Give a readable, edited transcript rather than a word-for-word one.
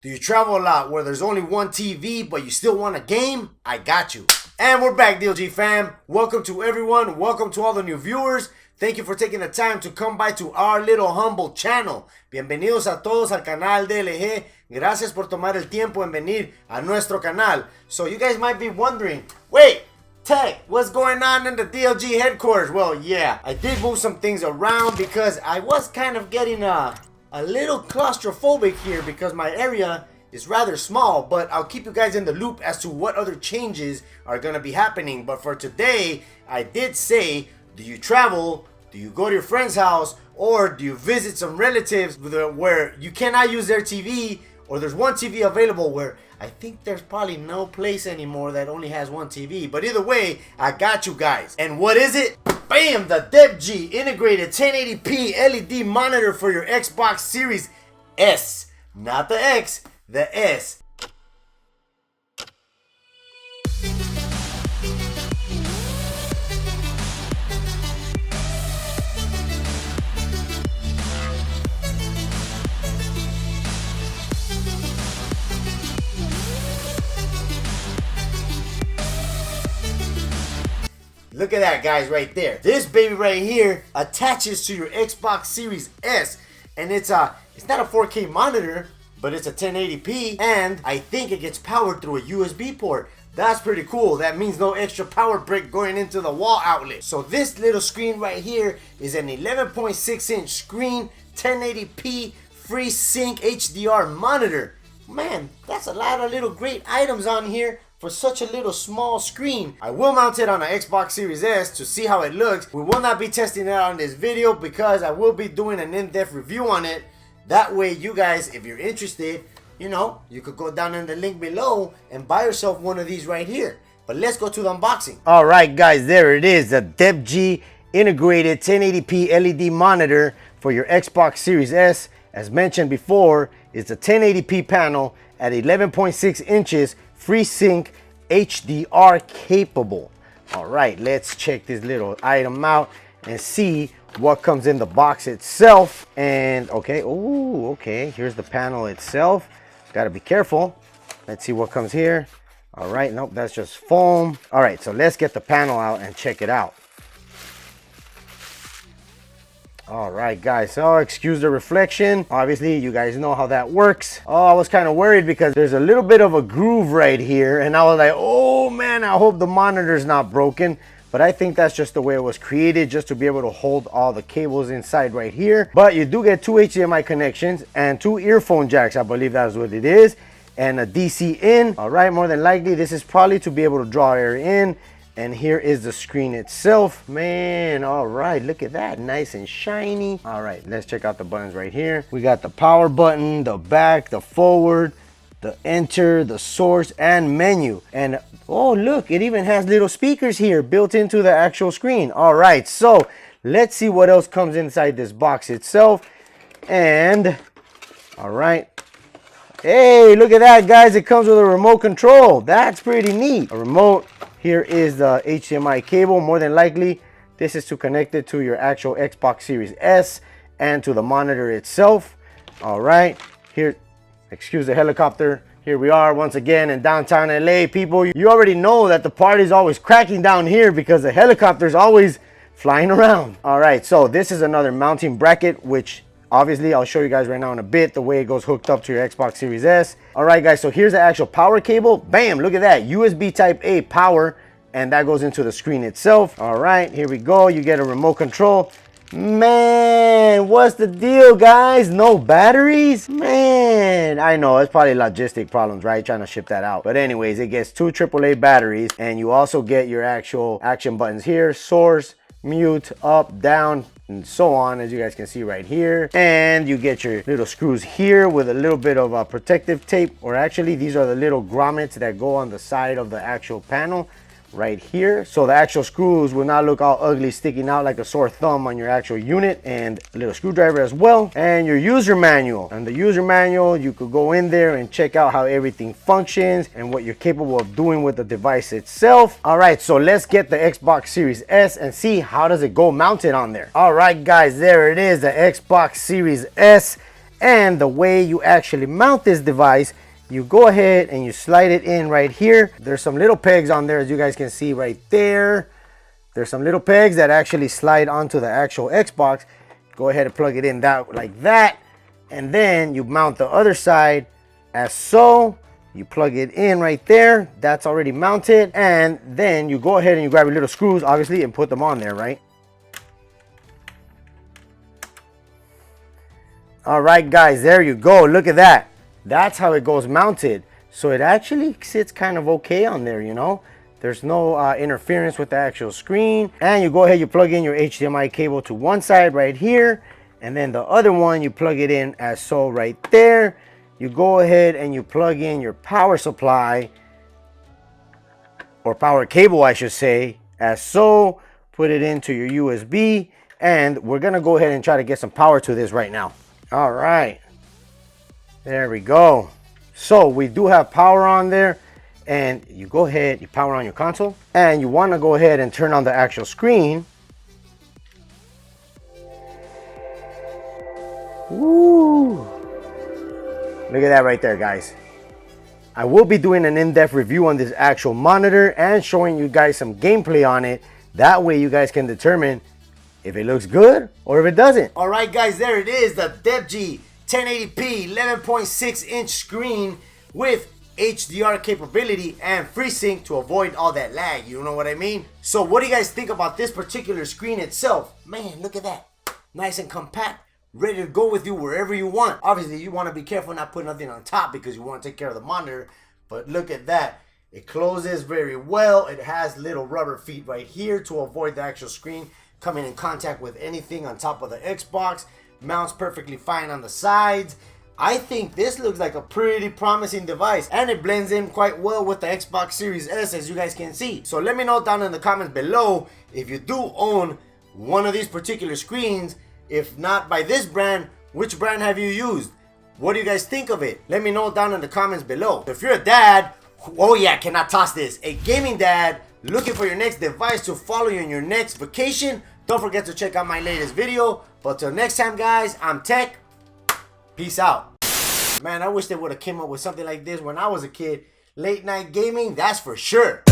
Do you travel a lot where there's only one TV but you still want a game? I got you. And we're back, DLG fam. Welcome to everyone. Welcome to all the new viewers. Thank you for taking the time to come by to our little humble channel. Bienvenidos a todos al canal DLG. Gracias por tomar el tiempo en venir a nuestro canal. So you guys might be wondering, wait, tEcK, what's going on in the DLG headquarters? Well, yeah, I did move some things around because I was kind of getting a little claustrophobic here because my area is rather small, but I'll keep you guys in the loop as to what other changes are going to be happening. But for today, I did say, do you travel? Do you go to your friend's house? Or do you visit some relatives where you cannot use their TV, or there's one TV available where I think there's probably no place anymore that only has one TV. But either way, I got you guys. And what is it? Bam! The DEPGI integrated 1080p LED monitor for your Xbox Series S. Not the X, the S. Look at that, guys, right there. This baby right here attaches to your Xbox Series S, and it's not a 4K monitor, but it's a 1080p, and I think it gets powered through a USB port. That's pretty cool. That means no extra power brick going into the wall outlet. So this little screen right here is an 11.6-inch screen, 1080p, FreeSync HDR monitor. Man, that's a lot of little great items on here for such a little small screen. I will mount it on an Xbox Series S to see how it looks. We will not be testing it out in this video because I will be doing an in-depth review on it. That way you guys, if you're interested, you know, you could go down in the link below and buy yourself one of these right here. But let's go to the unboxing. All right, guys, there it is. The DEPGI integrated 1080p LED monitor for your Xbox Series S. As mentioned before, it's a 1080p panel at 11.6 inches, FreeSync HDR capable. All right, let's check this little item out and see what comes in the box itself. And okay, oh, okay, here's the panel itself. Got to be careful. Let's see what comes here. All right, nope, that's just foam. All right, so let's get the panel out and check it out. All right, guys, so excuse the reflection. Obviously, you guys know how that works. Oh, I was kind of worried because there's a little bit of a groove right here, and I was like, oh man, I hope the monitor's not broken. But I think that's just the way it was created, just to be able to hold all the cables inside right here. But you do get two HDMI connections and two earphone jacks, I believe that's what it is, and a DC in. All right, more than likely, this is probably to be able to draw air in. And here is the screen itself. Man, all right, look at that, nice and shiny. All right, let's check out the buttons right here. We got the power button, the back, the forward, the enter, the source, and menu. And oh, look, it even has little speakers here built into the actual screen. All right, so let's see what else comes inside this box itself. And all right, hey, look at that, guys. It comes with a remote control. That's pretty neat. A remote. Here is the HDMI cable. More than likely, this is to connect it to your actual Xbox Series S and to the monitor itself. All right, here, excuse the helicopter. Here we are once again in downtown LA, people. You already know that the party's always cracking down here because the helicopter's always flying around. All right, so this is another mounting bracket, which obviously I'll show you guys right now in a bit the way it goes hooked up to your Xbox Series S. All right, guys, so here's the actual power cable. Bam, look at that, USB type A power, and that goes into the screen itself. All right, here we go. You get a remote control. Man, what's the deal, guys? No batteries? Man, I know it's probably logistic problems, right? Trying to ship that out. But anyways, it gets two AAA batteries, and you also get your actual action buttons here: source, mute, up, down, and so on, as you guys can see right here. And you get your little screws here with a little bit of protective tape, or actually these are the little grommets that go on the side of the actual panel right here, so the actual screws will not look all ugly sticking out like a sore thumb on your actual unit. And a little screwdriver as well, and your user manual. And the user manual, you could go in there and check out how everything functions and what you're capable of doing with the device itself. All right, so let's get the Xbox Series S and see how does it go mounted on there. All right, guys, there it is, the Xbox Series S. And the way you actually mount this device, you go ahead and you slide it in right here. There's some little pegs on there, as you guys can see right there. There's some little pegs that actually slide onto the actual Xbox. Go ahead and plug it in that like that. And then you mount the other side as so. You plug it in right there. That's already mounted. And then you go ahead and you grab your little screws, obviously, and put them on there, right? All right, guys, there you go. Look at that. That's how it goes mounted. So it actually sits kind of okay on there, you know. There's no interference with the actual screen. And you go ahead, you plug in your HDMI cable to one side right here. And then the other one, you plug it in as so right there. You go ahead and you plug in your power supply, or power cable, I should say, as so. Put it into your USB. And we're going to go ahead and try to get some power to this right now. All right. There we go. So we do have power on there. And you go ahead, you power on your console, and you want to go ahead and turn on the actual screen. Woo! Look at that right there, guys. I will be doing an in-depth review on this actual monitor and showing you guys some gameplay on it. That way you guys can determine if it looks good or if it doesn't. All right, guys, there it is, the DEPGI 1080p 11.6-inch screen with HDR capability and FreeSync to avoid all that lag, you know what I mean? So what do you guys think about this particular screen itself? Man, look at that. Nice and compact, ready to go with you wherever you want. Obviously, you want to be careful not putting nothing on top because you want to take care of the monitor. But look at that. It closes very well. It has little rubber feet right here to avoid the actual screen coming in contact with anything on top of the Xbox. Mounts perfectly fine on the sides. I think this looks like a pretty promising device, and it blends in quite well with the Xbox Series S, as you guys can see. So let me know down in the comments below if you do own one of these particular screens. If not by this brand, which brand have you used? What do you guys think of it? Let me know down in the comments below. If you're a dad, oh yeah, cannot toss this, a gaming dad looking for your next device to follow you on your next vacation, don't forget to check out my latest video. But till next time, guys, I'm tEcK. Peace out. Man, I wish they would have came up with something like this when I was a kid. Late night gaming, that's for sure.